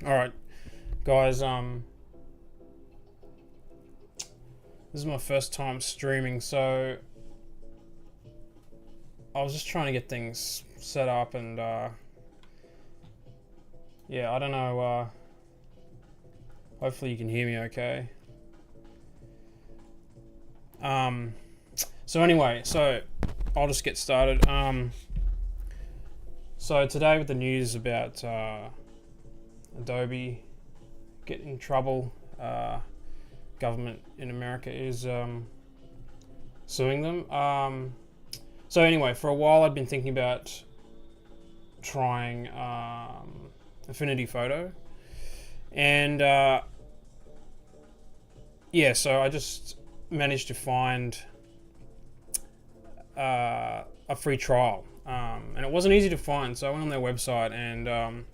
Alright, guys, this is my first time streaming, so I was just trying to get things set up and, yeah, I don't know, hopefully you can hear me okay. So anyway, so I'll just get started. So today with the news about Adobe getting in trouble, government in America is suing them. So anyway, for a while I'd been thinking about trying Affinity Photo, and yeah, so I just managed to find a free trial, and it wasn't easy to find, so I went on their website, and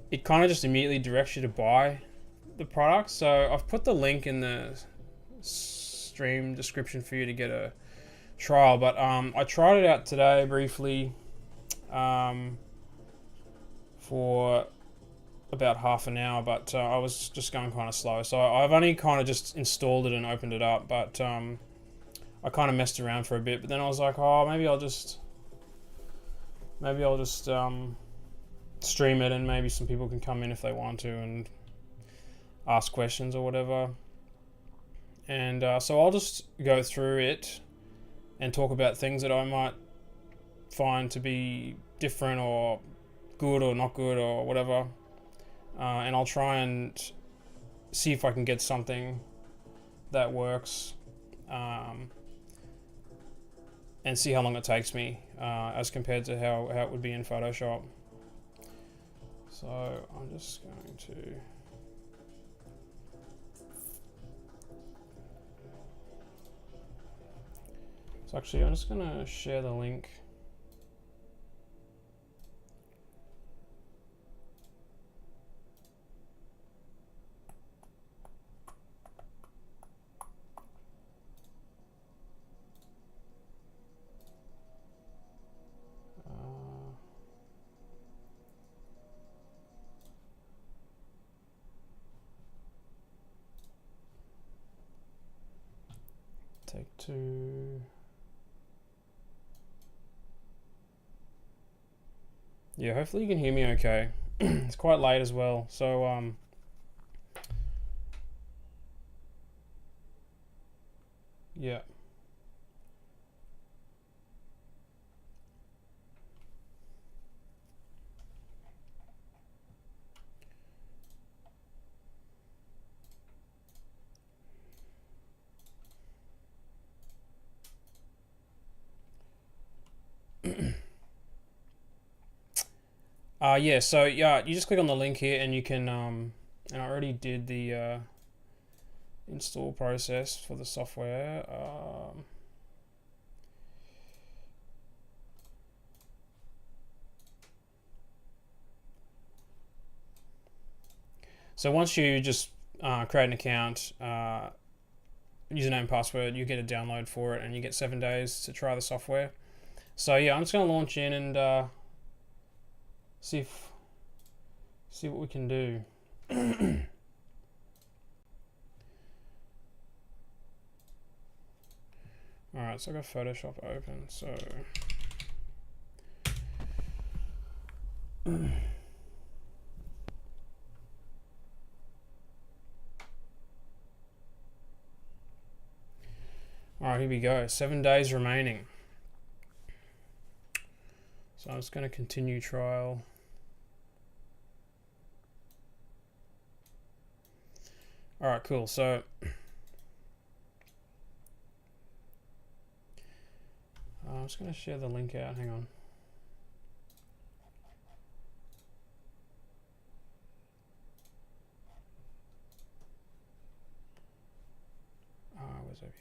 it kind of just immediately directs you to buy the product. So I've put the link in the stream description for you to get a trial, but I tried it out today briefly for about half an hour, but I was just going kind of slow, so I've only kind of just installed it and opened it up, but I kind of messed around for a bit, but then I was like, oh, maybe I'll just stream it, and maybe some people can come in if they want to and ask questions or whatever. And so I'll just go through it and talk about things that I might find to be different or good or not good or whatever, and I'll try and see if I can get something that works, and see how long it takes me as compared to how it would be in Photoshop. So I'm just going to actually I'm just going to share the link. Take two. Yeah, hopefully you can hear me okay. It's quite late as well, so yeah. Yeah, so yeah, you just click on the link here and you can, and I already did the install process for the software. So once you just create an account, username and password, you get a download for it, and you get 7 days to try the software. So yeah, I'm just gonna launch in and see what we can do. Alright, so I got Photoshop open, so alright, here we go. 7 days remaining. So I'm just going to continue trial. Alright, cool. So I'm just going to share the link out. Hang on. Where's OBS?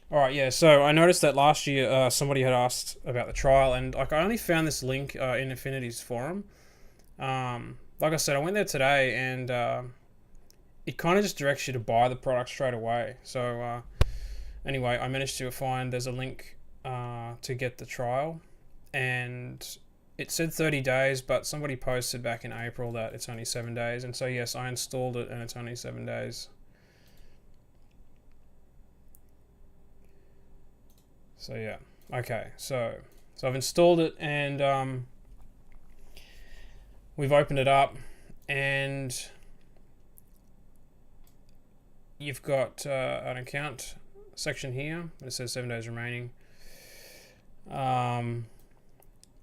All right, yeah. So I noticed that last year somebody had asked about the trial, and like I only found this link in Affinity's forum. Like I said, I went there today, and it kind of just directs you to buy the product straight away. So anyway, I managed to find there's a link to get the trial, and it said 30 days, but somebody posted back in April that it's only 7 days, and so yes, I installed it, and it's only 7 days. So yeah, okay, so I've installed it, and we've opened it up, and you've got an account section here. It says 7 days remaining.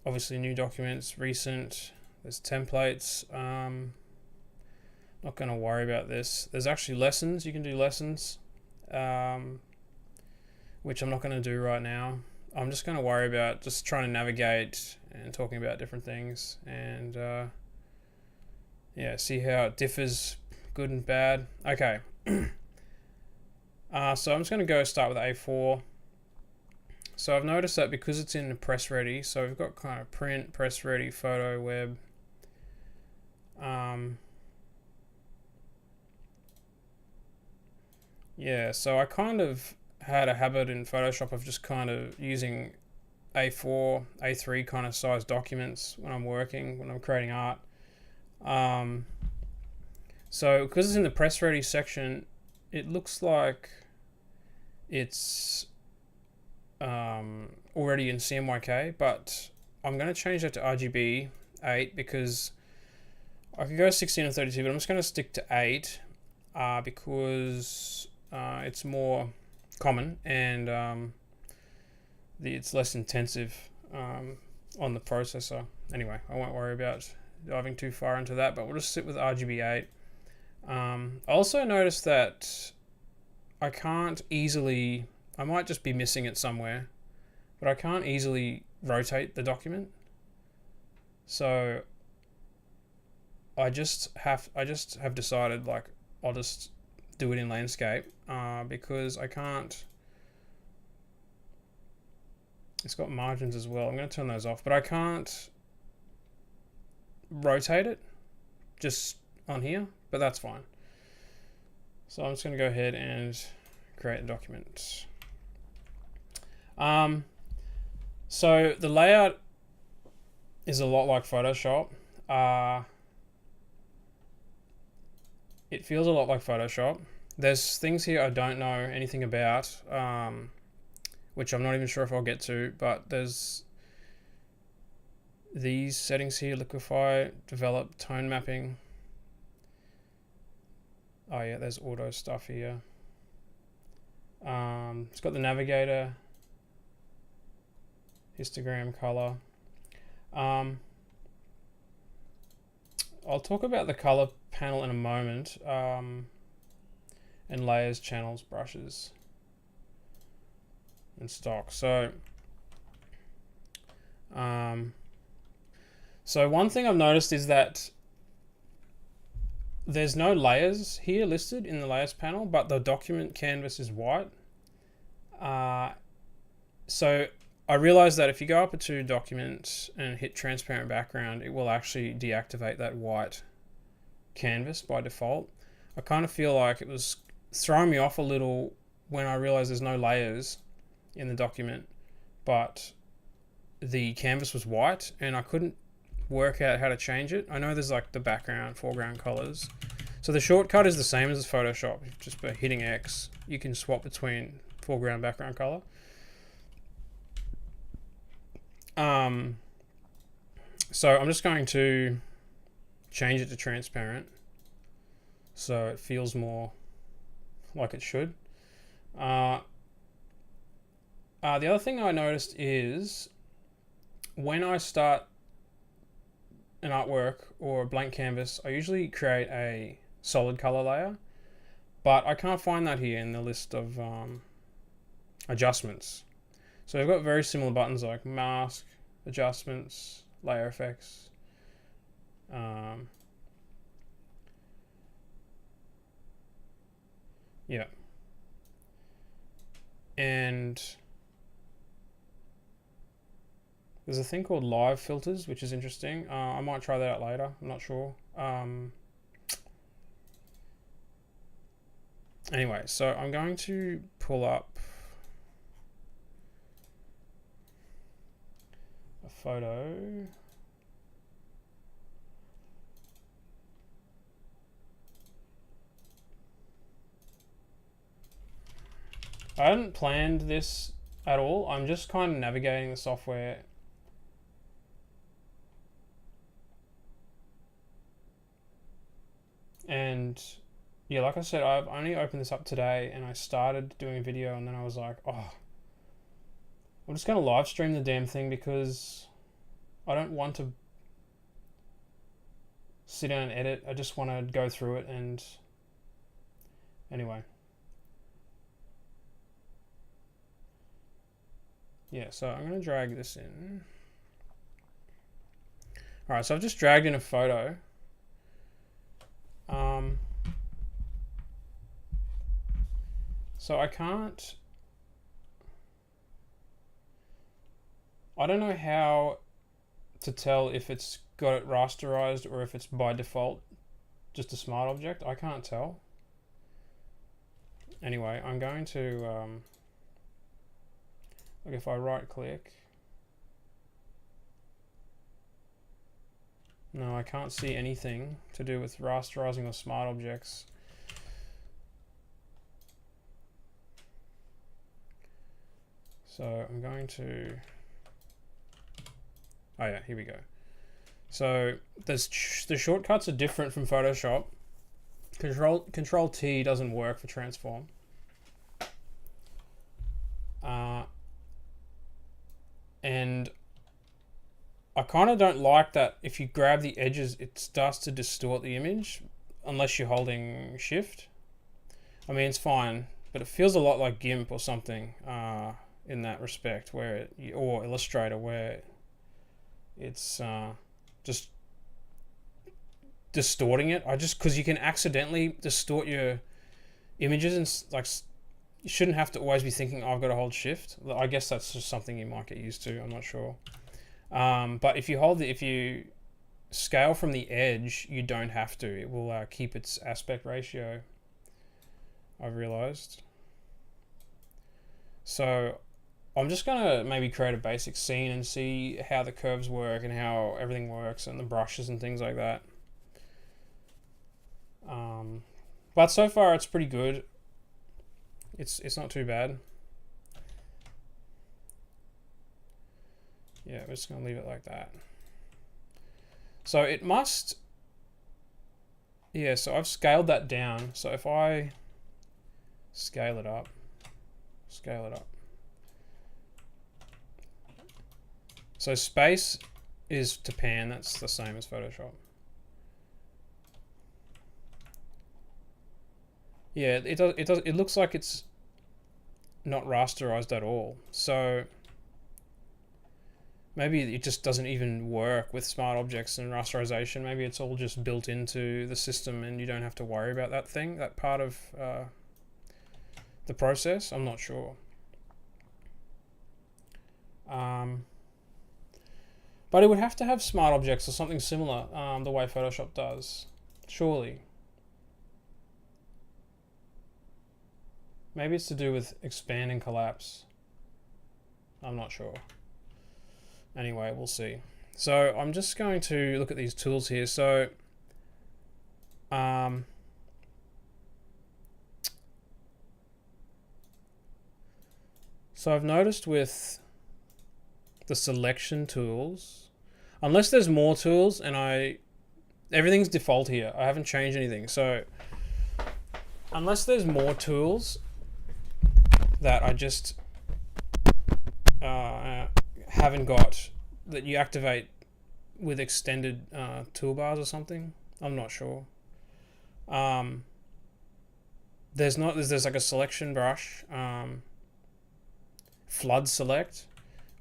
Obviously new documents, recent, there's templates. Not going to worry about this. There's actually lessons. You can do lessons. Which I'm not going to do right now. I'm just going to worry about just trying to navigate and talking about different things, and yeah, see how it differs, good and bad. Okay. So I'm just going to go start with A4. So I've noticed that because it's in the press ready, so we've got kind of print, press ready, photo, web. Yeah, so I kind of had a habit in Photoshop of just kind of using A4, A3 kind of size documents when I'm working, when I'm creating art. So because it's in the press ready section, it looks like it's already in CMYK, but I'm going to change that to RGB 8 because I could go 16 or 32, but I'm just going to stick to 8 because it's more common, and it's less intensive on the processor. Anyway, I won't worry about diving too far into that, but we'll just sit with RGB 8. I also noticed that I can't easily, I might just be missing it somewhere, but I can't easily rotate the document. So I just have decided, like, I'll just do it in landscape because I can't. It's got margins as well. I'm going to turn those off, but I can't rotate it just on here, but that's fine. So I'm just going to go ahead and create a document. So the layout is a lot like Photoshop. It feels a lot like Photoshop. There's things here I don't know anything about, which I'm not even sure if I'll get to, but there's these settings here: liquify, develop, tone mapping. Oh yeah, there's auto stuff here. It's got the navigator, histogram, color. I'll talk about the color panel in a moment, and layers, channels, brushes, and stock. So one thing I've noticed is that there's no layers here listed in the layers panel, but the document canvas is white. So I realized that if you go up to document and hit transparent background, it will actually deactivate that white canvas by default. I kind of feel like it was throwing me off a little when I realized there's no layers in the document, but the canvas was white and I couldn't work out how to change it. I know there's like the background, foreground colors. So the shortcut is the same as Photoshop. Just by hitting X, you can swap between foreground, background color. So I'm just going to change it to transparent so it feels more like it should. The other thing I noticed is when I start an artwork or a blank canvas, I usually create a solid color layer, but I can't find that here in the list of adjustments. So I've got very similar buttons like mask, adjustments, layer effects. Yeah. And there's a thing called live filters, which is interesting. I might try that out later. I'm not sure. Anyway, so I'm going to pull up a photo. I hadn't planned this at all. I'm just kind of navigating the software. And yeah, like I said, I've only opened this up today and I started doing a video and then I was like, oh, I'm just going to live stream the damn thing because I don't want to sit down and edit. I just want to go through it. And anyway. Yeah, so I'm going to drag this in. All right, so I've just dragged in a photo. So I don't know how to tell if it's got it rasterized or if it's by default just a smart object. I can't tell. Anyway, I'm going to, like if I right click, no, I can't see anything to do with rasterizing or smart objects. So I'm going to, oh yeah, here we go. So the shortcuts are different from Photoshop. Control T doesn't work for transform. And I kind of don't like that if you grab the edges, it starts to distort the image unless you're holding shift. I mean, it's fine, but it feels a lot like GIMP or something in that respect, where or Illustrator, where it's just distorting it. Because you can accidentally distort your images and like you shouldn't have to always be thinking, oh, I've got to hold shift. I guess that's just something you might get used to. I'm not sure. But if you scale from the edge, you don't have to. It will keep its aspect ratio, I've realized. So I'm just going to maybe create a basic scene and see how the curves work and how everything works and the brushes and things like that. But so far it's pretty good. It's not too bad. Yeah, we're just gonna leave it like that. So it must, yeah, so I've scaled that down. So if I scale it up, so space is to pan, that's the same as Photoshop. Yeah, it looks like it's not rasterized at all. So maybe it just doesn't even work with smart objects and rasterization. Maybe it's all just built into the system and you don't have to worry about that part of the process. I'm not sure. But it would have to have smart objects or something similar, the way Photoshop does. Surely. Maybe it's to do with expand and collapse. I'm not sure. Anyway, we'll see. So I'm just going to look at these tools here. So I've noticed with the selection tools, unless there's more tools, and everything's default here. I haven't changed anything. So unless there's more tools that I just haven't got, that you activate with extended toolbars or something, I'm not sure. There's like a selection brush, flood select,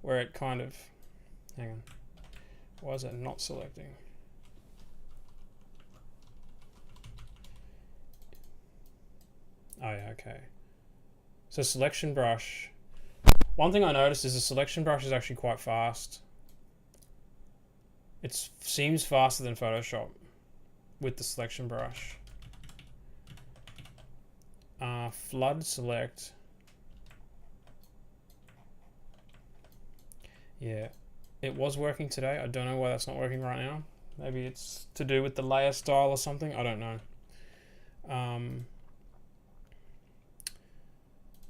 where it kind of, hang on, why is it not selecting? Oh yeah, okay. So selection brush. One thing I noticed is the selection brush is actually quite fast. It seems faster than Photoshop with the selection brush. Flood select. Yeah, it was working today. I don't know why that's not working right now. Maybe it's to do with the layer style or something. I don't know.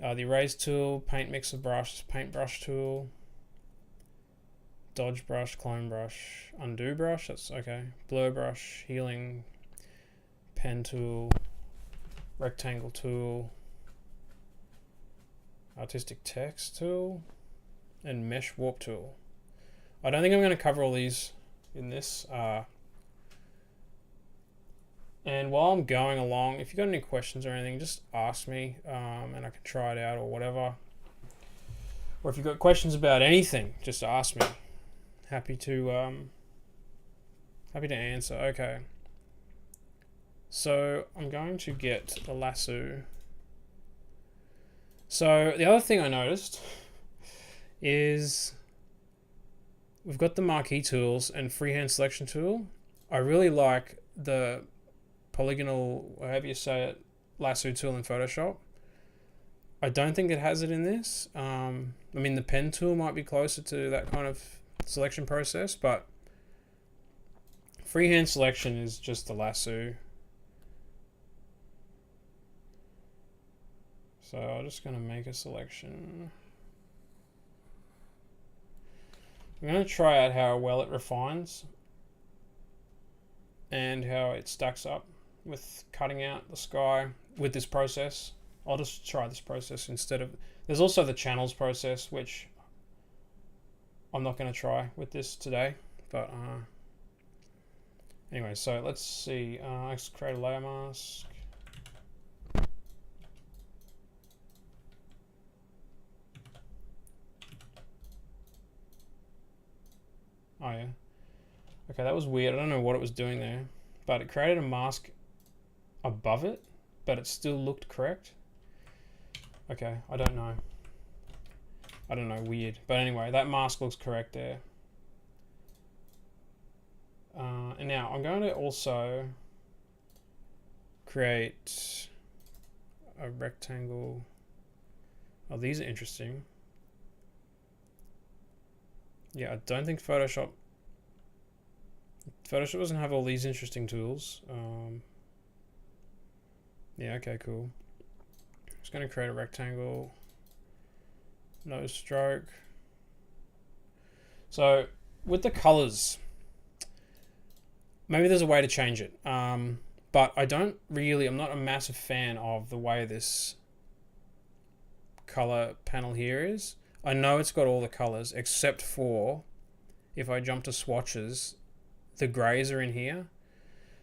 The erase tool, paint mixer brush, paintbrush tool, dodge brush, clone brush, undo brush, that's okay, blur brush, healing, pen tool, rectangle tool, artistic text tool, and mesh warp tool. I don't think I'm going to cover all these in this. And while I'm going along, if you've got any questions or anything, just ask me, and I can try it out or whatever. Or if you've got questions about anything, just ask me. Happy to answer. Okay. So I'm going to get the lasso. So the other thing I noticed is we've got the marquee tools and freehand selection tool. I really like the polygonal, however you say it, lasso tool in Photoshop. I don't think it has it in this. I mean, the pen tool might be closer to that kind of selection process, but freehand selection is just the lasso. So I'm just going to make a selection. I'm going to try out how well it refines and how it stacks up with cutting out the sky with this process. I'll just try this process instead of... There's also the channels process, which I'm not going to try with this today. But anyway, so let's see. Let's create a layer mask. Oh yeah. Okay, that was weird. I don't know what it was doing there, but it created a mask above it, but it still looked correct. Okay, I don't know. Weird. But anyway, that mask looks correct there. And now I'm going to also create a rectangle. Oh, these are interesting. Yeah, I don't think Photoshop doesn't have all these interesting tools. Yeah, okay, cool. Just going to create a rectangle. No stroke. So with the colors, maybe there's a way to change it. But I'm not a massive fan of the way this color panel here is. I know it's got all the colors except for, if I jump to swatches, the grays are in here.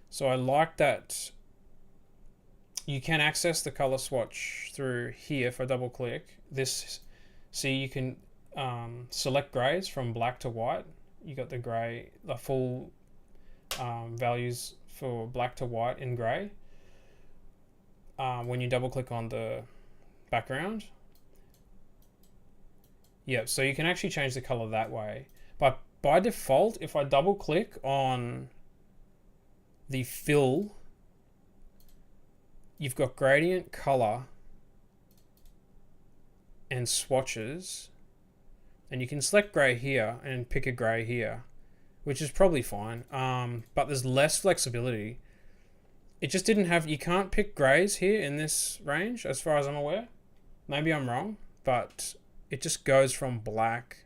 So I like that you can access the color swatch through here. If I double click this, see, you can select grays from black to white. You got the gray, the full values for black to white in gray when you double click on the background. Yep, so you can actually change the color that way. But by default, if I double click on the fill, you've got gradient, color, and swatches. And you can select gray here and pick a gray here, which is probably fine. But there's less flexibility. It just didn't have, you can't pick grays here in this range, as far as I'm aware. Maybe I'm wrong, but it just goes from black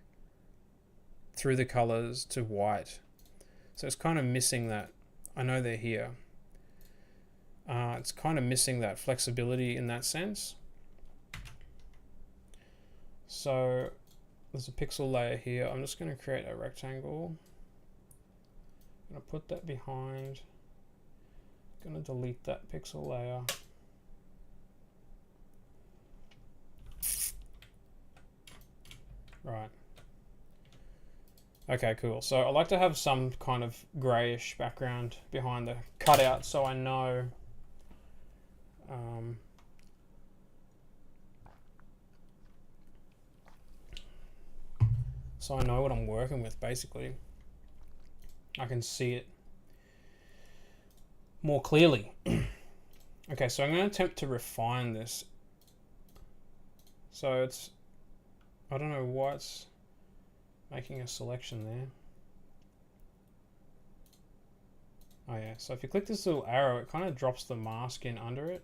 through the colors to white. So it's kind of missing that. I know they're here. It's kind of missing that flexibility in that sense. So there's a pixel layer here. I'm just going to create a rectangle. I'm going to put that behind. I'm going to delete that pixel layer. Right. Okay, cool. So I like to have some kind of grayish background behind the cutout so I know what I'm working with, basically. I can see it more clearly. Okay, so I'm going to attempt to refine this. So it's, I don't know why it's making a selection there. Oh yeah, so if you click this little arrow, it kind of drops the mask in under it.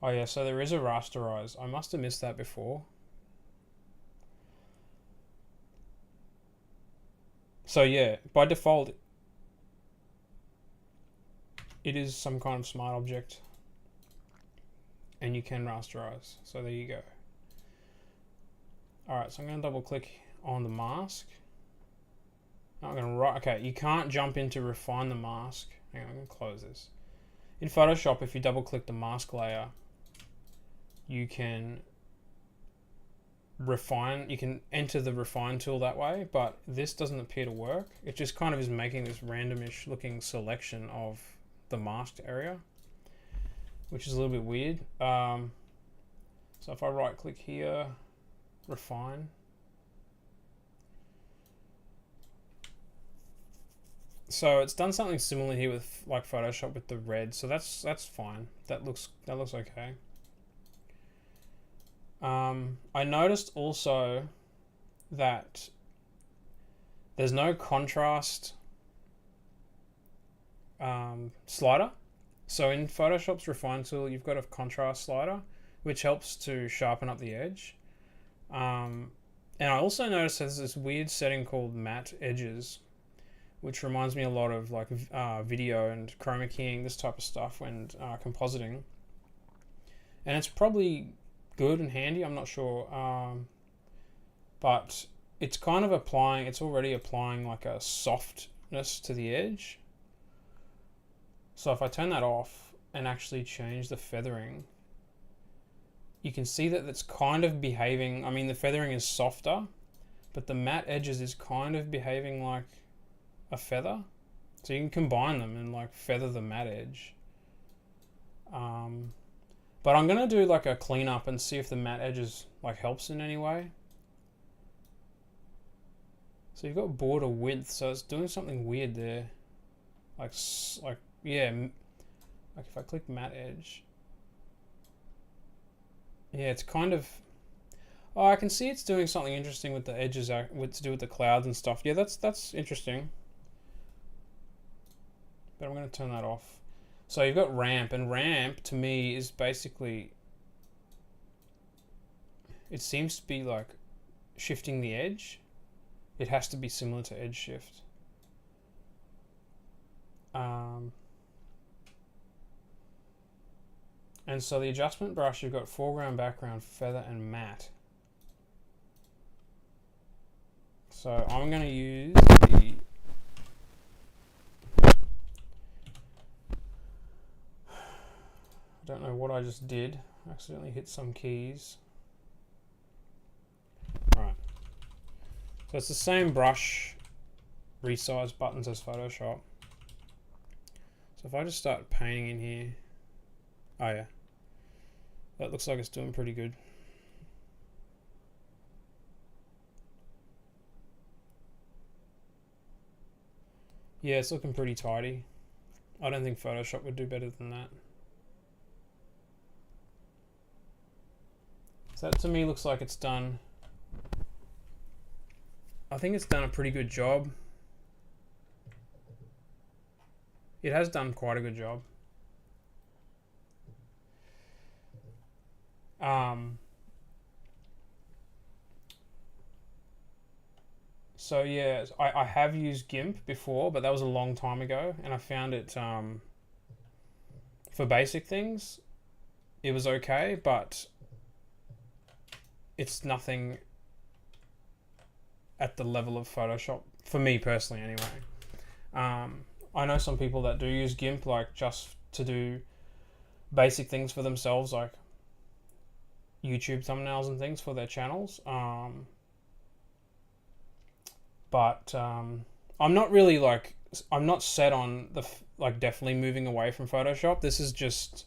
Oh yeah, so there is a rasterize. I must have missed that before. So yeah, by default, it is some kind of smart object, and you can rasterize. So there you go. All right, so I'm going to double click on the mask. I'm going to write. Okay, you can't jump into refine the mask. Hang on, I'm going to close this. In Photoshop, if you double click the mask layer, you can refine, you can enter the refine tool that way, but this doesn't appear to work. It just kind of is making this randomish looking selection of the masked area, which is a little bit weird. So if I right click here, refine. So it's done something similar here with like Photoshop with the red, so that's fine. That looks okay. I noticed also that there's no contrast slider. So in Photoshop's refine tool, you've got a contrast slider, which helps to sharpen up the edge. And I also noticed there's this weird setting called matte edges, which reminds me a lot of like video and chroma keying, this type of stuff when compositing. And it's probably good and handy, I'm not sure. But it's kind of it's already applying like a softness to the edge. So if I turn that off and actually change the feathering, you can see that it's kind of behaving, I mean the feathering is softer, but the matte edges is kind of behaving like a feather. So you can combine them and like feather the matte edge. But I'm going to do like a cleanup and see if the matte edges like helps in any way. So you've got border width, so it's doing something weird there. Like yeah, like if I click matte edge, yeah, it's kind of, Oh, I can see it's doing something interesting with the edges, with to do with the clouds and stuff. Yeah, that's interesting. But I'm going to turn that off. So you've got ramp, and ramp to me is basically, it seems to be like shifting the edge. It has to be similar to edge shift. And so the adjustment brush, you've got foreground, background, feather, and matte. So I'm going to use the I don't know what I just did. I accidentally hit some keys. Right. So it's the same brush resize buttons as Photoshop. So if I just start painting in here, oh yeah, that looks like it's doing pretty good. Yeah, it's looking pretty tidy. I don't think Photoshop would do better than that. So that to me looks like it's done, I think it's done a pretty good job. It has done quite a good job. So yeah, I have used GIMP before, but that was a long time ago, and I found it for basic things, it was okay, but it's nothing at the level of Photoshop, for me personally anyway. I know some people that do use GIMP like just to do basic things for themselves, like YouTube thumbnails and things for their channels. But I'm not really like, I'm not set on the like definitely moving away from Photoshop. This is just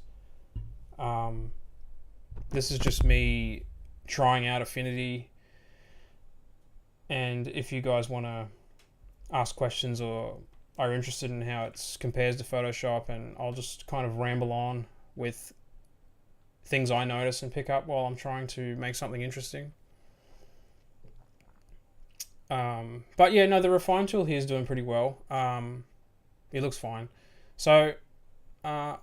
me trying out Affinity, and if you guys want to ask questions or are interested in how it compares to Photoshop, and I'll just kind of ramble on with things I notice and pick up while I'm trying to make something interesting. But yeah, no, the refine tool here is doing pretty well. It looks fine. So it's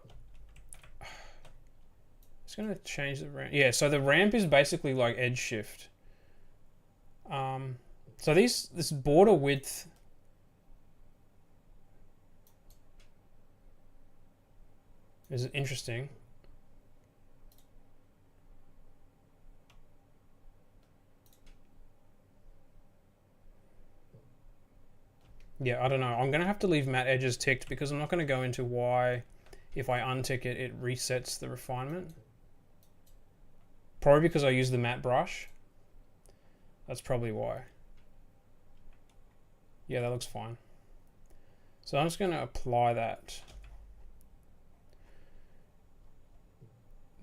going to change the ramp. Yeah, so the ramp is basically like edge shift. So this border width is interesting. Yeah, I don't know. I'm going to have to leave matte edges ticked because I'm not going to go into why, if I untick it, it resets the refinement. Probably because I use the matte brush. That's probably why. Yeah, that looks fine. So I'm just going to apply that.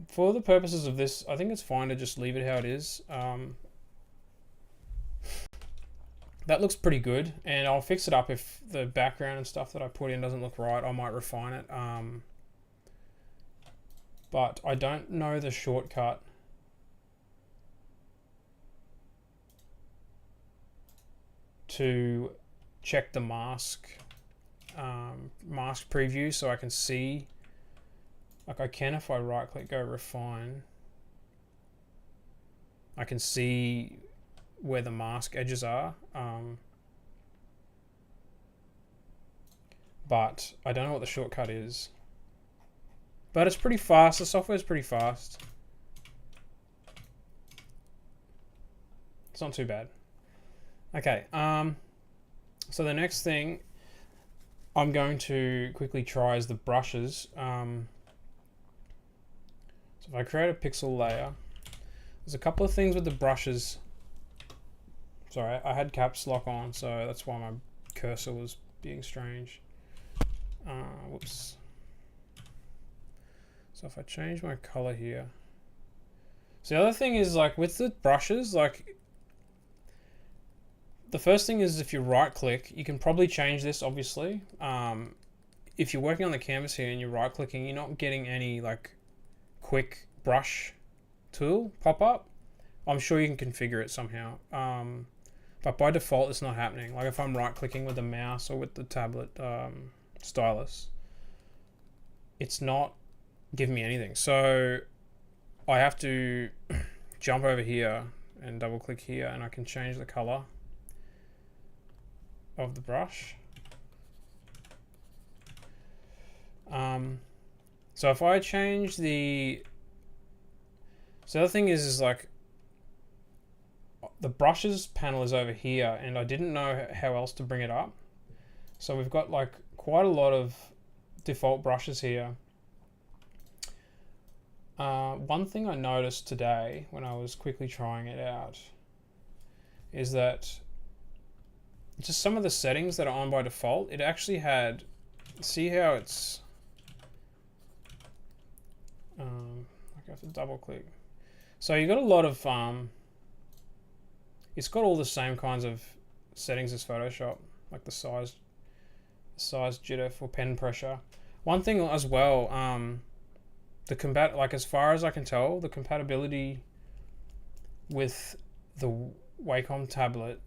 For the purposes of this, I think it's fine to just leave it how it is. That looks pretty good, and I'll fix it up if the background and stuff that I put in doesn't look right. I might refine it. But I don't know the shortcut to check the mask preview, so I can see, like I can if I right click, go refine, I can see where the mask edges are, but I don't know what the shortcut is. But it's pretty fast. The software is pretty fast. It's not too bad. Okay, so the next thing I'm going to quickly try is the brushes. So if I create a pixel layer, there's a couple of things with the brushes. Sorry, I had caps lock on, so that's why my cursor was being strange. Whoops. So if I change my color here. So the other thing is, like with the brushes, like the first thing is if you right click, you can probably change this obviously. If you're working on the canvas here and you're right clicking, you're not getting any like quick brush tool pop up. I'm sure you can configure it somehow. But by default, it's not happening. Like if I'm right clicking with the mouse or with the tablet stylus, it's not giving me anything. So I have to jump over here and double click here, and I can change the color of the brush. So if I change the other thing is like the brushes panel is over here, and I didn't know how else to bring it up. So we've got like quite a lot of default brushes here. One thing I noticed today when I was quickly trying it out is that just some of the settings that are on by default, it actually had, see how it's, I have to double click. So you got a lot of, it's got all the same kinds of settings as Photoshop, like the size jitter for pen pressure. One thing as well, like as far as I can tell, the compatibility with the Wacom tablet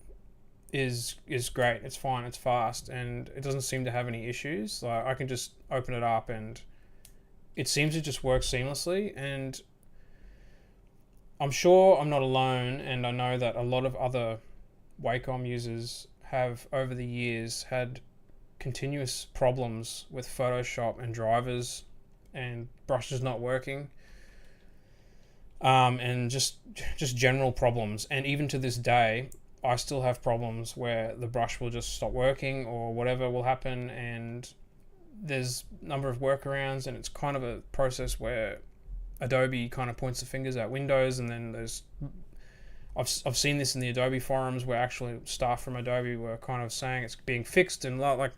is great. It's fine, it's fast, and it doesn't seem to have any issues. Like I can just open it up and it seems to just work seamlessly, and I'm sure I'm not alone, and I know that a lot of other Wacom users have over the years had continuous problems with Photoshop and drivers and brushes not working, and just general problems. And even to this day, I still have problems where the brush will just stop working or whatever will happen, and there's a number of workarounds, and it's kind of a process where Adobe kind of points the fingers at Windows, and then there's I've seen this in the Adobe forums where actually staff from Adobe were kind of saying it's being fixed, and like,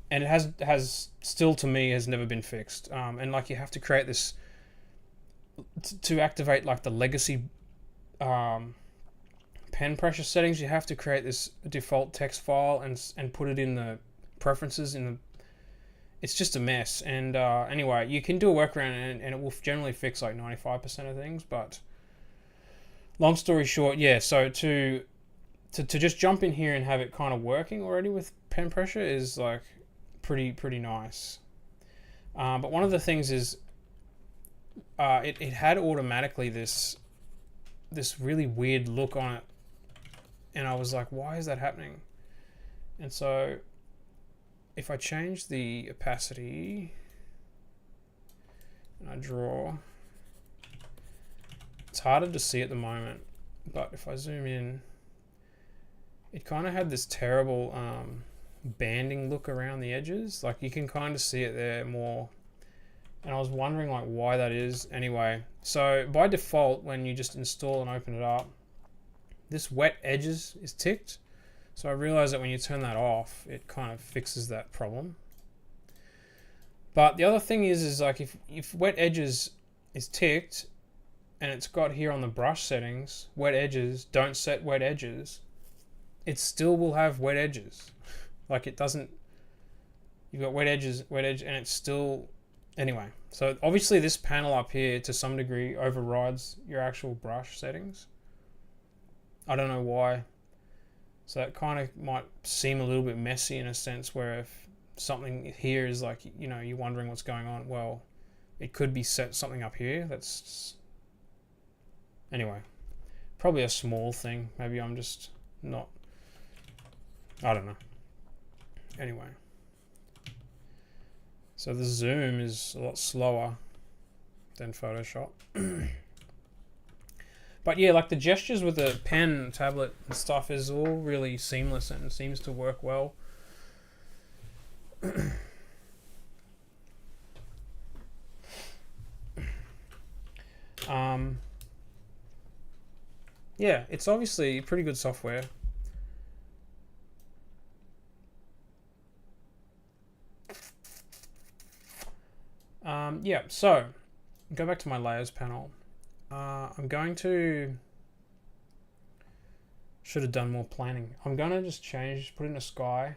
and it has still to me has never been fixed. And like you have to create this to activate like the legacy pen pressure settings. You have to create this default text file and put it in the preferences in the. It's just a mess. And anyway, you can do a workaround, and it will generally fix like 95% of things. But long story short, yeah. So to just jump in here and have it kind of working already with pen pressure is like pretty nice. But one of the things is it had automatically this really weird look on it, and I was like, why is that happening? And so if I change the opacity and I draw, it's harder to see at the moment, but if I zoom in, it kind of had this terrible banding look around the edges. Like you can kind of see it there more, and I was wondering like why that is. Anyway, so by default, when you just install and open it up, this wet edges is ticked. So I realized that when you turn that off, it kind of fixes that problem. But the other thing is like if wet edges is ticked, and it's got here on the brush settings, wet edges, don't set wet edges, it still will have wet edges. Like it doesn't, you've got wet edge, and it's still, anyway. So obviously this panel up here to some degree overrides your actual brush settings. I don't know why. So that kind of might seem a little bit messy in a sense, where if something here is like, you know, you're wondering what's going on, well, it could be set something up here that's, anyway, probably a small thing. Maybe I'm just not, I don't know. Anyway, so the zoom is a lot slower than Photoshop. But yeah, like the gestures with the pen, tablet and stuff is all really seamless and seems to work well. Yeah, it's obviously pretty good software. Yeah, so go back to my layers panel. I'm going to, should have done more planning. I'm going to just put in a sky.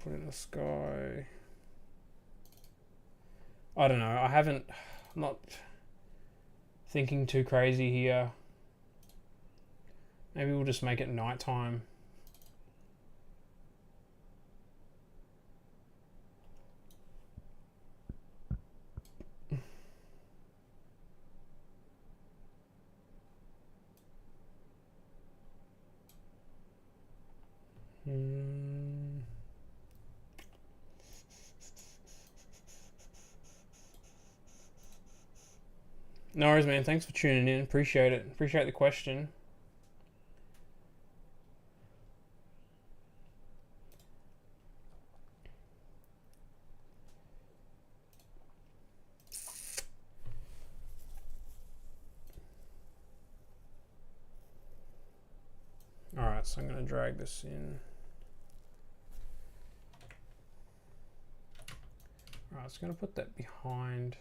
Put in a sky. I don't know. thinking too crazy here. Maybe we'll just make it nighttime. No worries, man. Thanks for tuning in. Appreciate it. Appreciate the question. Alright, so I'm going to drag this in. Alright, it's going to put that behind.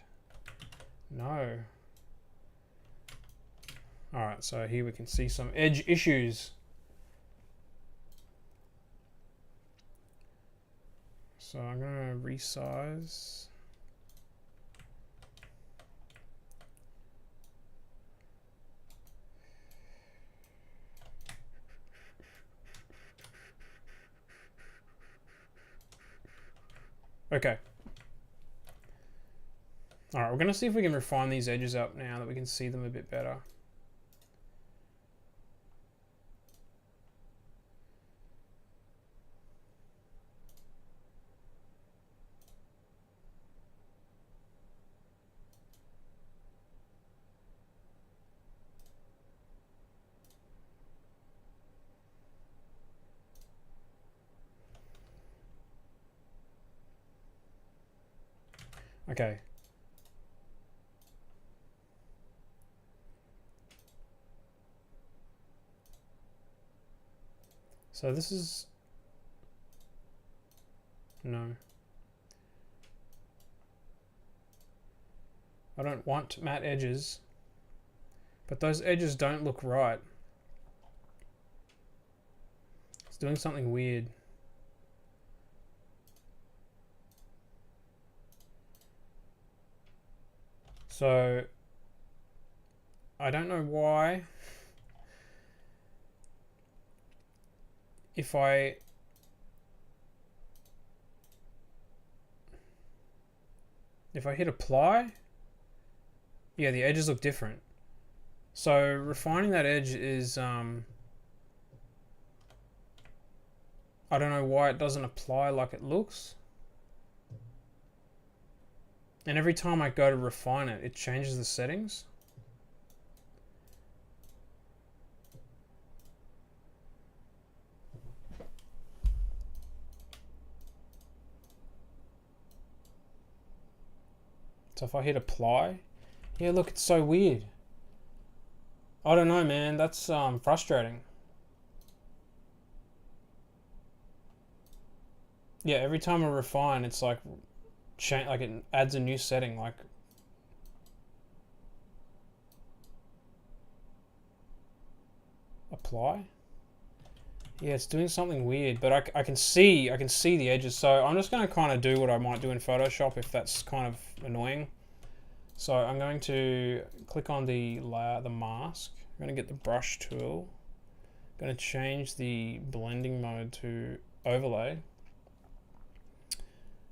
No. Alright, so here we can see some edge issues. So I'm going to resize. Okay. Alright, we're going to see if we can refine these edges up now that we can see them a bit better. Okay. So this is... No. I don't want matte edges, but those edges don't look right. It's doing something weird. So I don't know why. If I hit apply, yeah, the edges look different. So refining that edge is I don't know why it doesn't apply like it looks. And every time I go to refine it, it changes the settings. So if I hit apply, yeah, look, it's so weird. I don't know, man. That's frustrating. Yeah, every time I refine, it's like like it adds a new setting. Like apply. Yeah, it's doing something weird, but I can see the edges. So I'm just going to kind of do what I might do in Photoshop if that's kind of annoying. So I'm going to click on the mask. I'm going to get the brush tool. I'm going to change the blending mode to overlay.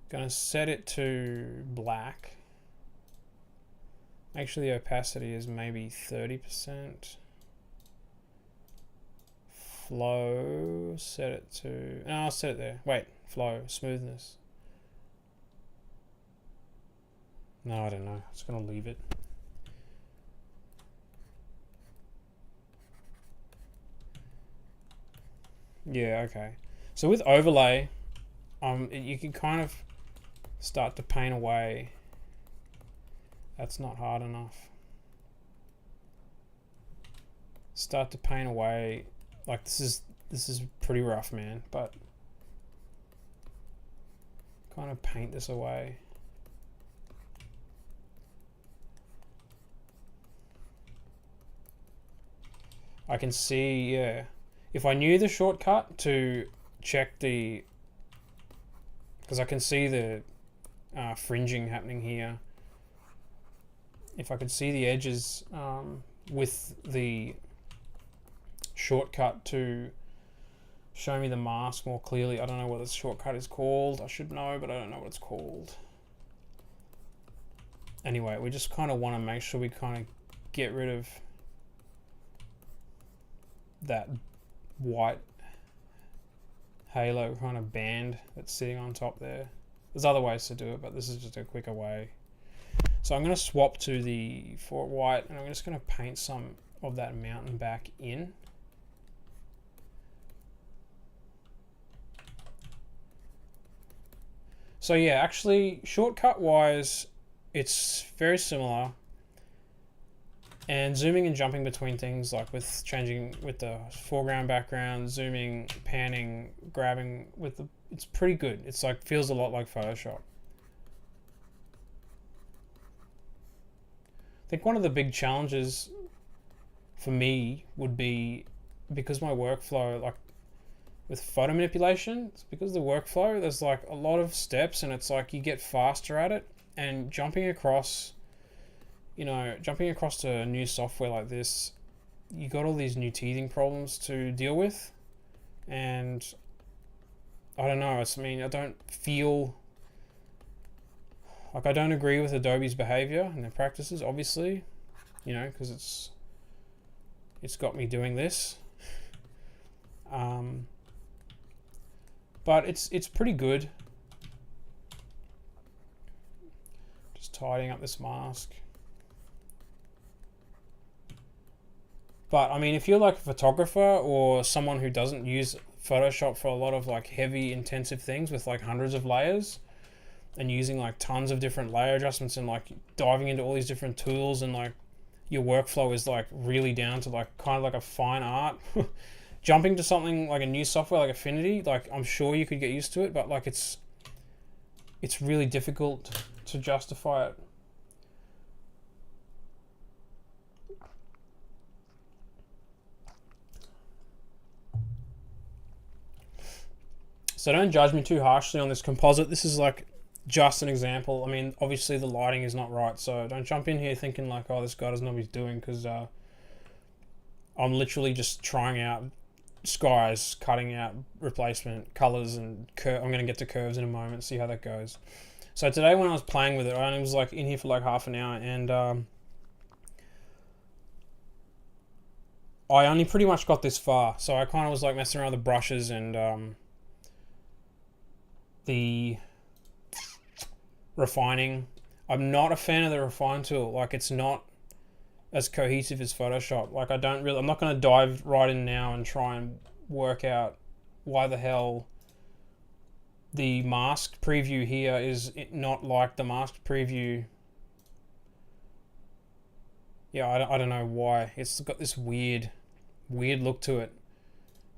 Going to set it to black. Make sure the opacity is maybe 30%. Flow, set it to, no, I'll set it there. Wait, flow, smoothness. No, I don't know. I'm just going to leave it. Yeah, okay. So with overlay, you can kind of start to paint away. That's not hard enough. Start to paint away. Like this is pretty rough, man, but kind of paint this away. I can see, yeah. If I knew the shortcut to check the, because I can see the fringing happening here. if I could see the edges with the shortcut to show me the mask more clearly. I don't know what this shortcut is called. I should know, but I don't know what it's called. Anyway, we just kind of want to make sure we kind of get rid of that white halo kind of band that's sitting on top there. There's other ways to do it, but this is just a quicker way. So I'm going to swap to the Fort White, and I'm just going to paint some of that mountain back in. So yeah, actually, shortcut wise, it's very similar. And zooming and jumping between things, like with changing with the foreground, background, zooming, panning, grabbing with the, it's pretty good. It's like, feels a lot like Photoshop. I think one of the big challenges for me would be, because my workflow, like with photo manipulation, it's because the workflow, there's like a lot of steps, and it's like you get faster at it, and jumping across, you know, jumping across to a new software like this, you got all these new teething problems to deal with. And I don't know, I mean, I don't feel like, I don't agree with Adobe's behavior and their practices, obviously, you know, because it's got me doing this. But it's pretty good. Just tidying up this mask. But I mean, if you're like a photographer or someone who doesn't use Photoshop for a lot of like heavy intensive things with like hundreds of layers, and using like tons of different layer adjustments, and like diving into all these different tools, and like your workflow is like really down to like kind of like a fine art, jumping to something like a new software like Affinity, like I'm sure you could get used to it, but like it's really difficult to justify it. So don't judge me too harshly on this composite. This is like just an example. I mean, obviously the lighting is not right, so don't jump in here thinking like, oh, this guy doesn't know what he's doing, because I'm literally just trying out skies, cutting out replacement colors, and I'm going to get to curves in a moment, see how that goes. So today when I was playing with it, I only was like in here for like half an hour, and I only pretty much got this far. So I kind of was like messing around with the brushes and the refining. I'm not a fan of the refine tool. Like, it's not as cohesive as Photoshop. Like, I'm not going to dive right in now and try and work out why the hell the mask preview here is not like the mask preview. Yeah, I don't know why. It's got this weird look to it,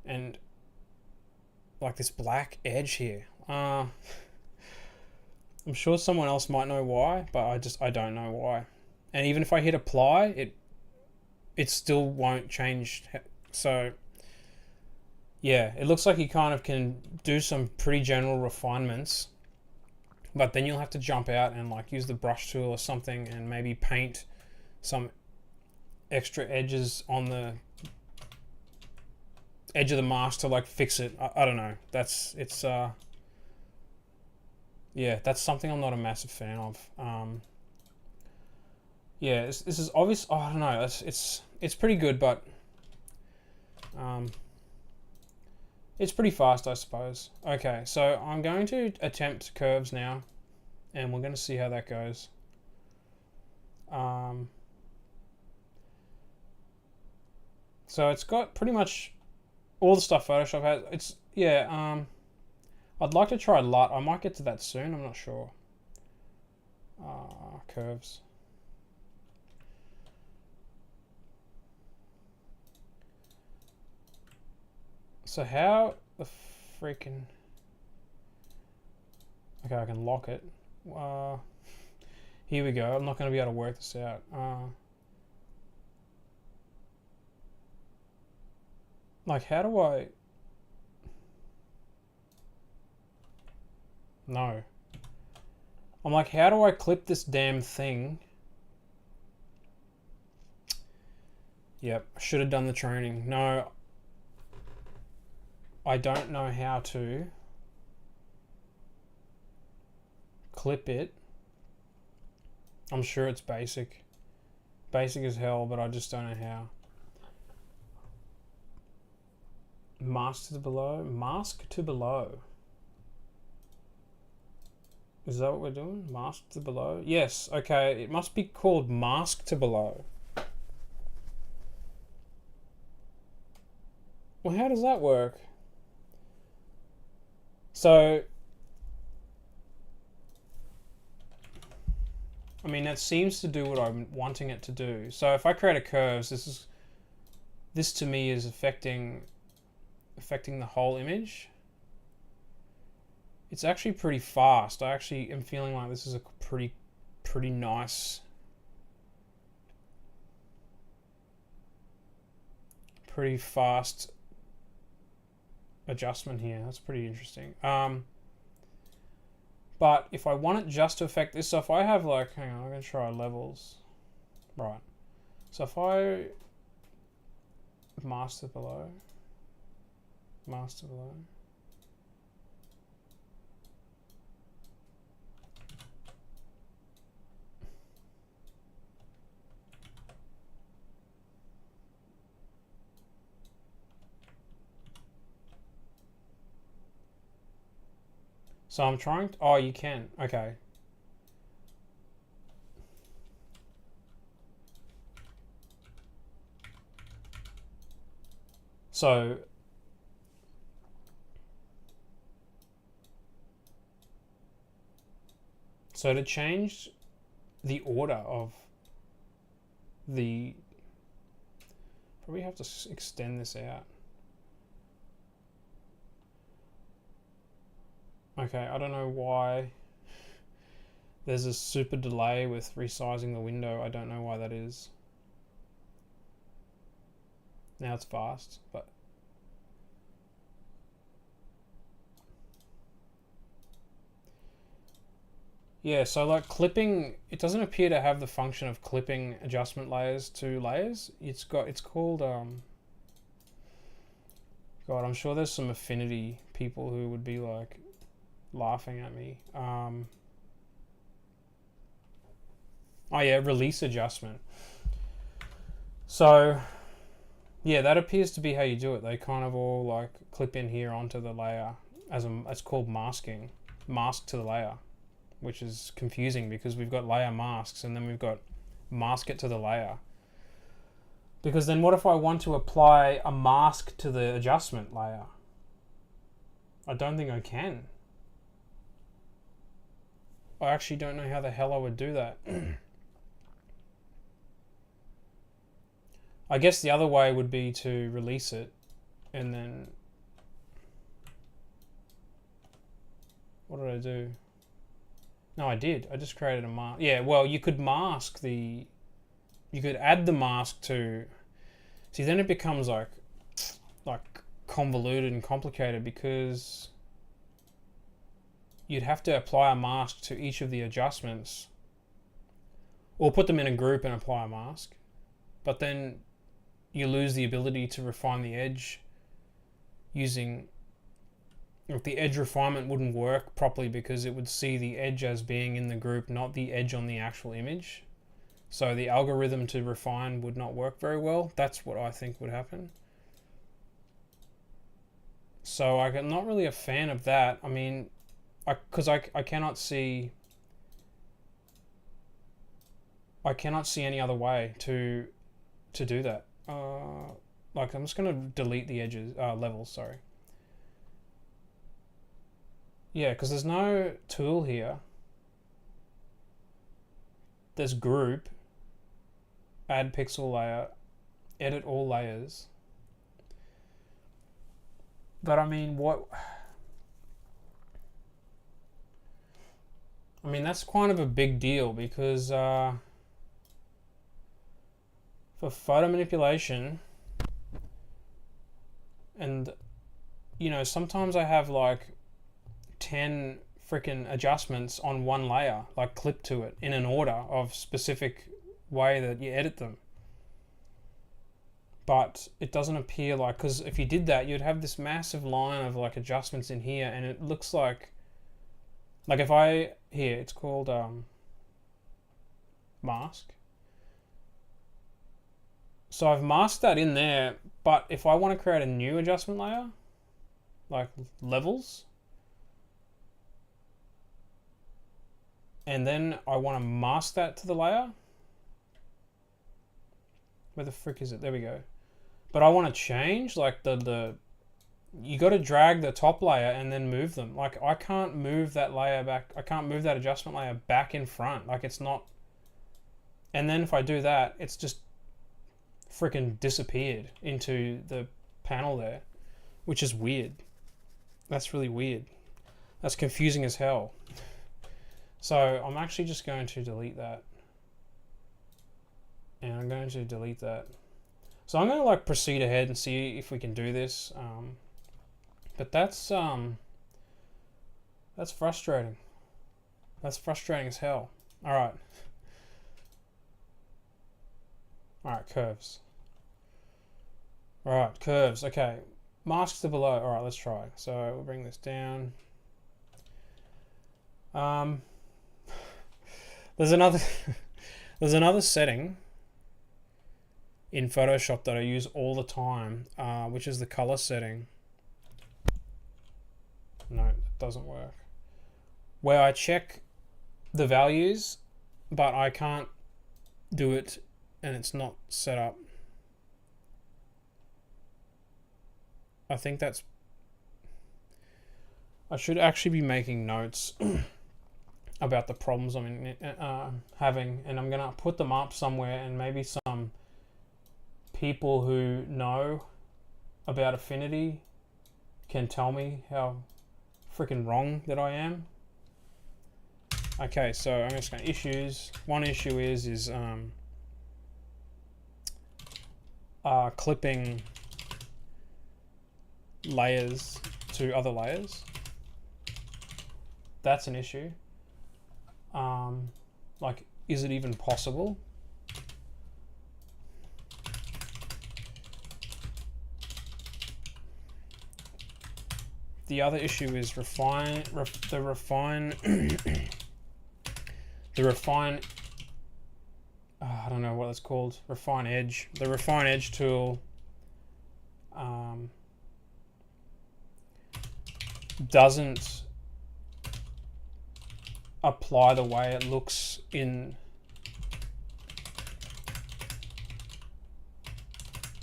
and like this black edge here. I'm sure someone else might know why, but I don't know why. And even if I hit apply, it still won't change. So yeah, it looks like you kind of can do some pretty general refinements, but then you'll have to jump out and like use the brush tool or something, and maybe paint some extra edges on the edge of the mask to like fix it. I don't know. Yeah, that's something I'm not a massive fan of. Yeah, this is obvious. Oh, I don't know. It's pretty good, but it's pretty fast, I suppose. Okay, so I'm going to attempt curves now, and we're going to see how that goes. So it's got pretty much all the stuff Photoshop has. I'd like to try LUT. I might get to that soon. I'm not sure. Curves. So how the freaking... Okay, I can lock it. Here we go. I'm not going to be able to work this out. Like, how do I... No. I'm like, how do I clip this damn thing Yep, should have done the training. No, I don't know how to clip it. I'm sure it's basic. Basic as hell, but I just don't know how. Mask to below? Mask to below. Is that what we're doing? Mask to below? Yes, okay. It must be called mask to below. Well, how does that work? So, I mean, that seems to do what I'm wanting it to do. So if I create a curve, this to me is affecting the whole image. It's actually pretty fast. I actually am feeling like this is a pretty nice, pretty fast adjustment here. That's pretty interesting. But if I want it just to affect this, so if I have like, hang on, I'm gonna try levels. Right. So if I master below. So I'm trying to, oh, you can, okay. So to change the order of the, probably have to extend this out. Okay, I don't know why there's a super delay with resizing the window. I don't know why that is. Now it's fast, but yeah, so like clipping, it doesn't appear to have the function of clipping adjustment layers to layers. It's called God, I'm sure there's some Affinity people who would be like laughing at me. Oh yeah, release adjustment. So yeah, that appears to be how you do it. They kind of all like clip in here onto the layer it's called masking, mask to the layer, which is confusing because we've got layer masks and then we've got mask it to the layer. Because then what if I want to apply a mask to the adjustment layer? I don't think I can. I actually don't know how the hell I would do that. I guess the other way would be to release it and then... What did I do? No, I did. I just created a mask. Yeah, well, you could mask the... You could add the mask to... See, then it becomes like convoluted and complicated because you'd have to apply a mask to each of the adjustments or put them in a group and apply a mask. But then you lose the ability to refine the edge using... Like the edge refinement wouldn't work properly because it would see the edge as being in the group, not the edge on the actual image. So the algorithm to refine would not work very well. That's what I think would happen. So I'm not really a fan of that. I mean, because I cannot see... I cannot see any other way to do that. Like I'm just going to delete the edges, levels, sorry. Yeah, because there's no tool here. There's group, add pixel layer, edit all layers. But I mean, what... I mean, that's kind of a big deal because for photo manipulation, and you know, sometimes I have like 10 freaking adjustments on one layer, like clipped to it in an order of specific way that you edit them. but it doesn't appear like, because if you did that, you'd have this massive line of like adjustments in here, and it looks like if I, here, it's called mask. So I've masked that in there, but if I want to create a new adjustment layer, like levels, and then I want to mask that to the layer, where the frick is it? There we go. But I want to change like the you got to drag the top layer and then move them. Like I can't move that layer back. I can't move that adjustment layer back in front. Like it's not. And then if I do that, it's just freaking disappeared into the panel there, which is weird. That's really weird. That's confusing as hell. So I'm actually just going to delete that. And I'm going to delete that. So I'm going to like proceed ahead and see if we can do this. But that's frustrating. That's frustrating as hell. All right. All right, curves. All right, curves. Okay, masks to below. All right, let's try. So we'll bring this down. There's another there's another setting in Photoshop that I use all the time, which is the color setting. No, it doesn't work. Where I check the values, but I can't do it, and it's not set up. I think that's... I should actually be making notes about the problems I'm having, and I'm gonna put them up somewhere, and maybe some people who know about Affinity can tell me how freaking wrong that I am. Okay, so I'm just going to issues. One issue is clipping layers to other layers. That's an issue. Like, is it even possible? The other issue is the refine I don't know what it's called, refine edge. The refine edge tool doesn't apply the way it looks in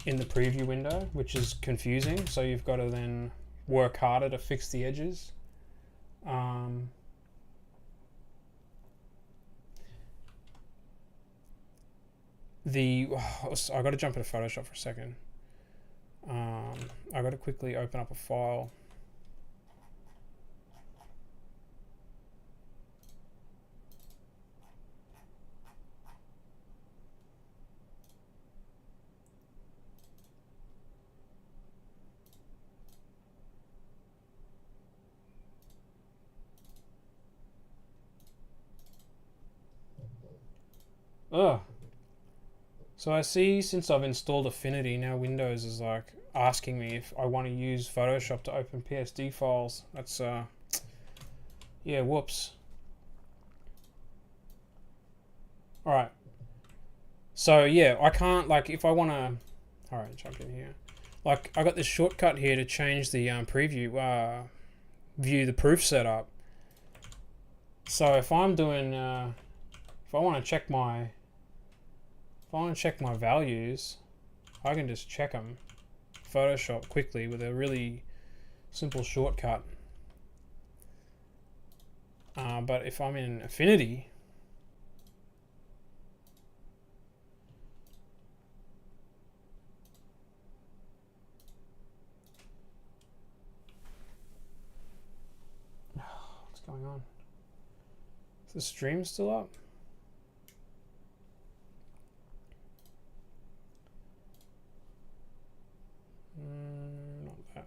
the preview window, which is confusing. So you've got to then work harder to fix the edges. I got to jump into Photoshop for a second. I got to quickly open up a file. Ugh. So I see, since I've installed Affinity, now Windows is like asking me if I want to use Photoshop to open PSD files. That's yeah, whoops. All right. So yeah, I can't, like, if I want to, all right, jump in here. Like, I got this shortcut here to change the preview, view the proof setup. So if I'm doing, if I want to check my values, I can just check them Photoshop quickly with a really simple shortcut. But if I'm in Affinity, what's going on? Is the stream still up? Not that.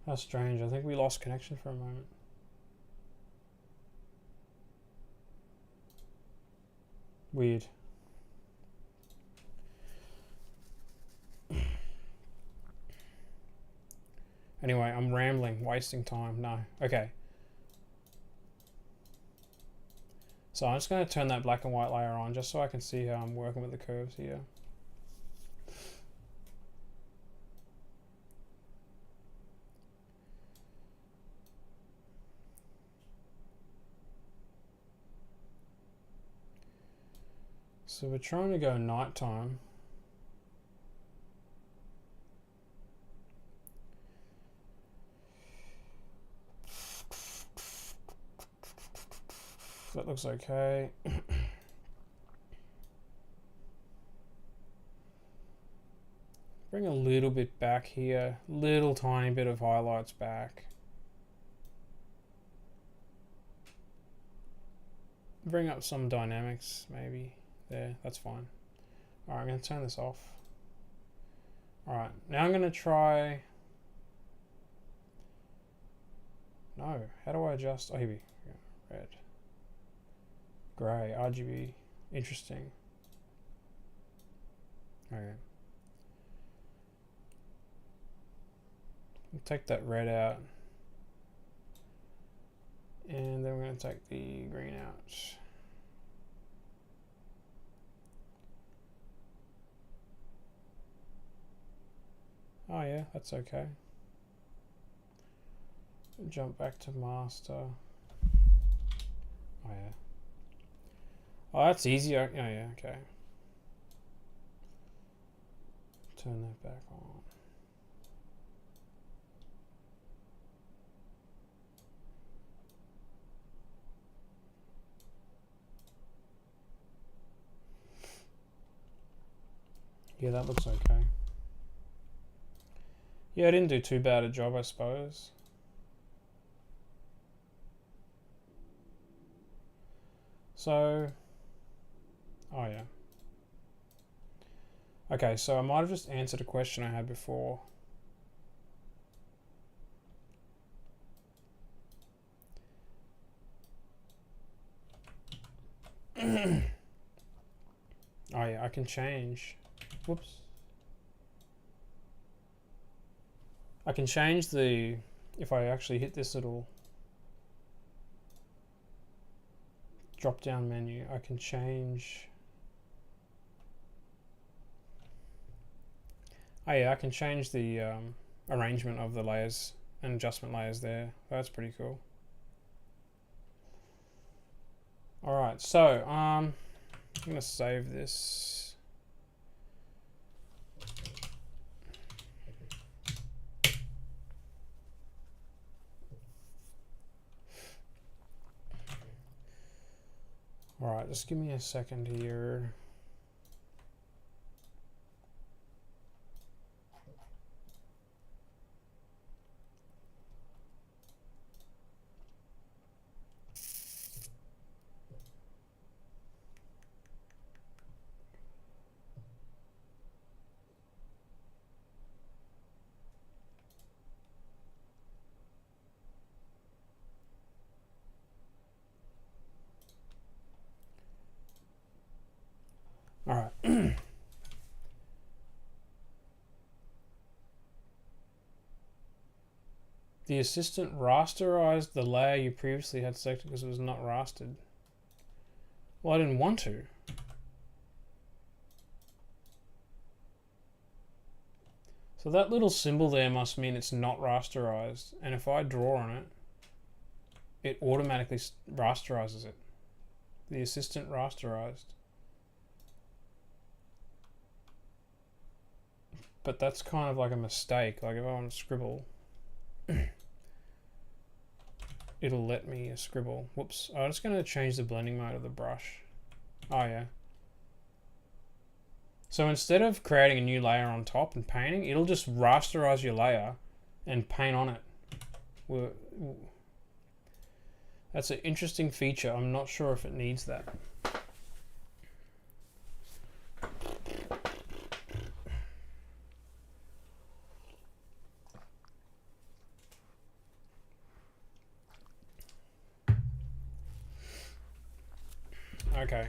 How strange. I think we lost connection for a moment. Weird. Anyway, I'm rambling, wasting time. No. Okay. So I'm just going to turn that black and white layer on just so I can see how I'm working with the curves here. So we're trying to go nighttime. That looks okay. Bring a little bit back here, little tiny bit of highlights back. Bring up some dynamics maybe there, that's fine. Alright, I'm going to turn this off. Alright, now I'm going to try... No, how do I adjust? Oh, here we go. Red. Grey, RGB, interesting. Okay. We'll take that red out. And then we're going to take the green out. Oh yeah, that's okay. Jump back to master. Oh yeah. Oh, that's easy. Oh yeah, okay. Turn that back on. Yeah, that looks okay. Yeah, I didn't do too bad a job, I suppose. So, oh yeah. Okay, so I might have just answered a question I had before. Oh yeah, I can change. Whoops. I can change the, if I actually hit this little drop down menu, I can change. Oh yeah, I can change the arrangement of the layers and adjustment layers there. That's pretty cool. Alright, so I'm going to save this. Alright, just give me a second here. Alright. The assistant rasterized the layer you previously had selected because it was not rastered. Well, I didn't want to. So that little symbol there must mean it's not rasterized. And if I draw on it, it automatically rasterizes it. The assistant rasterized. But that's kind of like a mistake. Like if I want to scribble, it'll let me scribble. Whoops. I'm just going to change the blending mode of the brush. Oh yeah. So instead of creating a new layer on top and painting, it'll just rasterize your layer and paint on it. That's an interesting feature. I'm not sure if it needs that. Okay.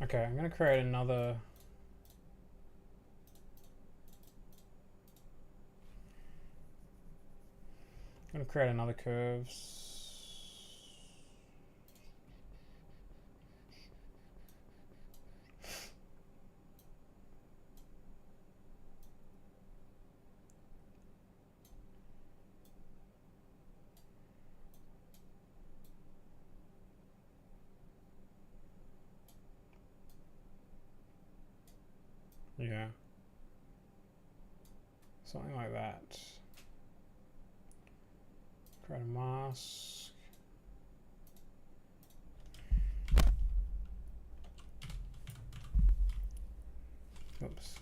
Okay, I'm going to create another. I'm going to create another curves. Yeah. Something like that. Create a mask. Oops.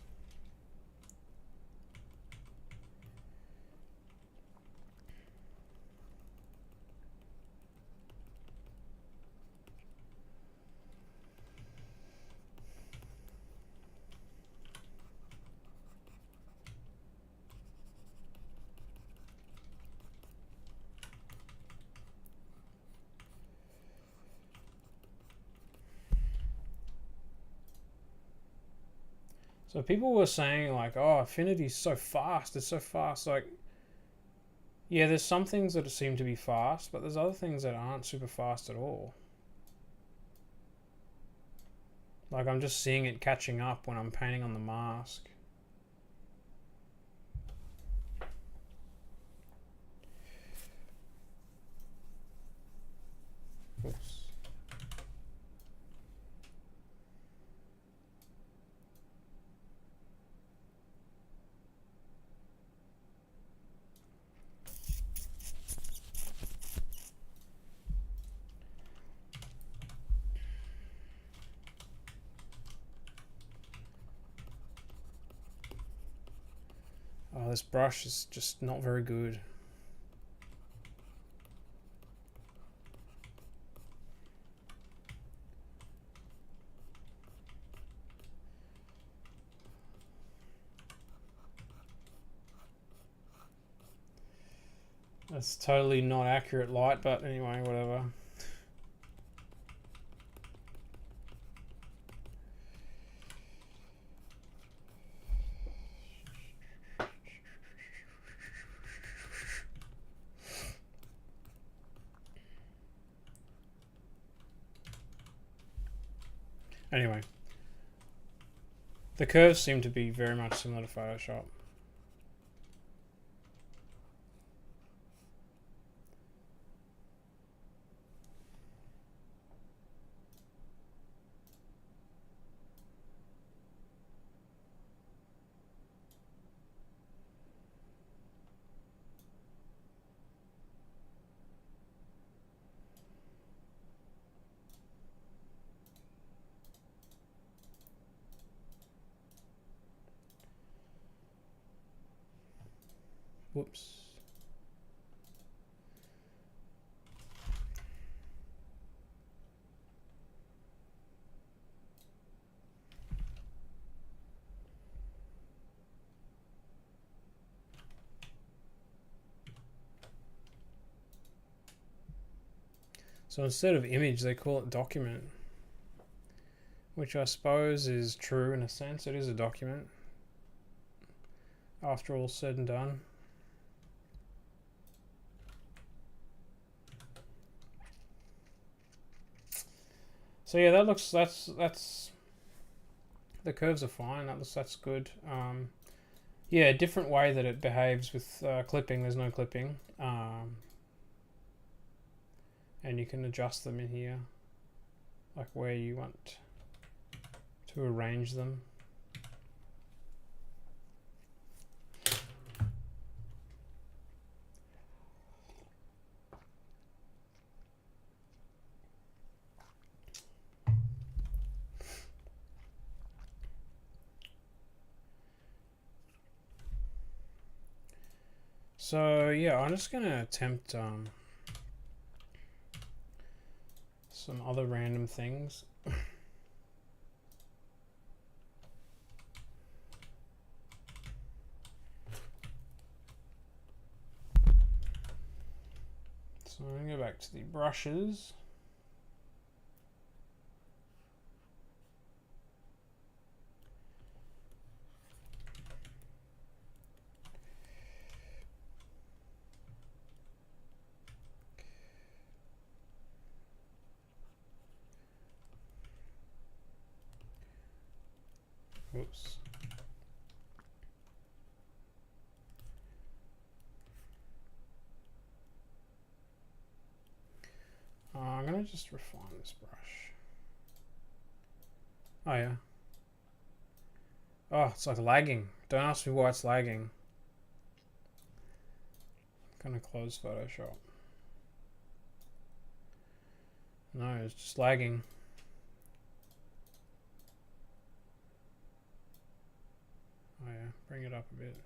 So people were saying like, oh, Affinity's so fast. It's so fast. Like, yeah, there's some things that seem to be fast, but there's other things that aren't super fast at all. Like, I'm just seeing it catching up when I'm painting on the mask. Oops. Oh, this brush is just not very good. That's totally not accurate light, but anyway, whatever. Anyway, the curves seem to be very much similar to Photoshop. Whoops. So instead of image, they call it document, which I suppose is true in a sense. It is a document, after all said and done. So yeah, that's the curves are fine. That's good. Yeah, different way that it behaves with clipping. There's no clipping, and you can adjust them in here, like where you want to arrange them. So yeah, I'm just gonna attempt some other random things. So I'm gonna go back to the brushes. Oops. I'm gonna just refine this brush. Oh yeah. Oh, it's like lagging. Don't ask me why it's lagging. I'm gonna close Photoshop. No, it's just lagging. Oh yeah, bring it up a bit.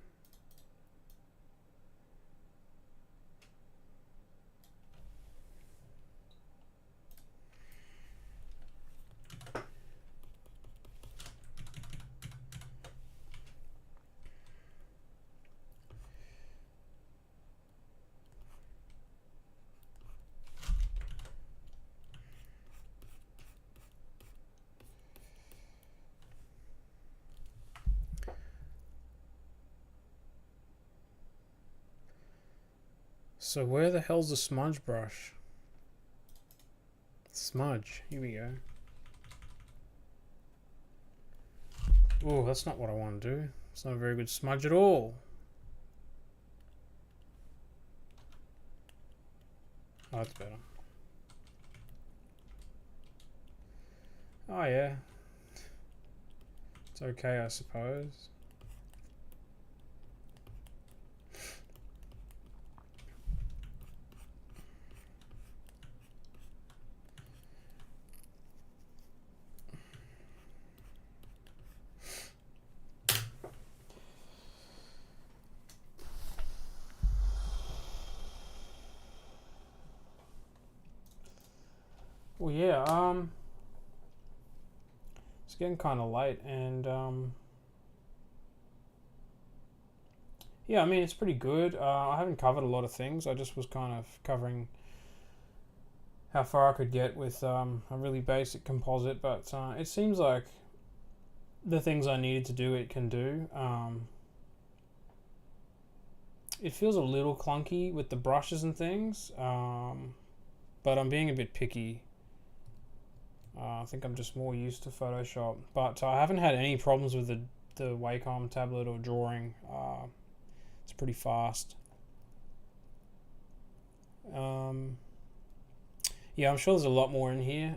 So where the hell's the smudge brush? Smudge, here we go. Oh, that's not what I want to do. It's not a very good smudge at all. Oh, that's better. Oh yeah. It's okay, I suppose. Well, yeah, it's getting kind of late, and yeah, I mean, it's pretty good. I haven't covered a lot of things. I just was kind of covering how far I could get with a really basic composite, but it seems like the things I needed to do, it can do. It feels a little clunky with the brushes and things, but I'm being a bit picky. I think I'm just more used to Photoshop, but I haven't had any problems with the Wacom tablet or drawing. It's pretty fast. Yeah, I'm sure there's a lot more in here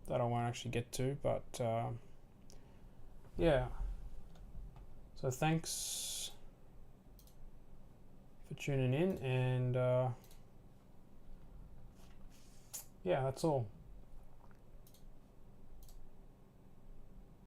that I won't actually get to, but yeah. So thanks for tuning in, and yeah, that's all.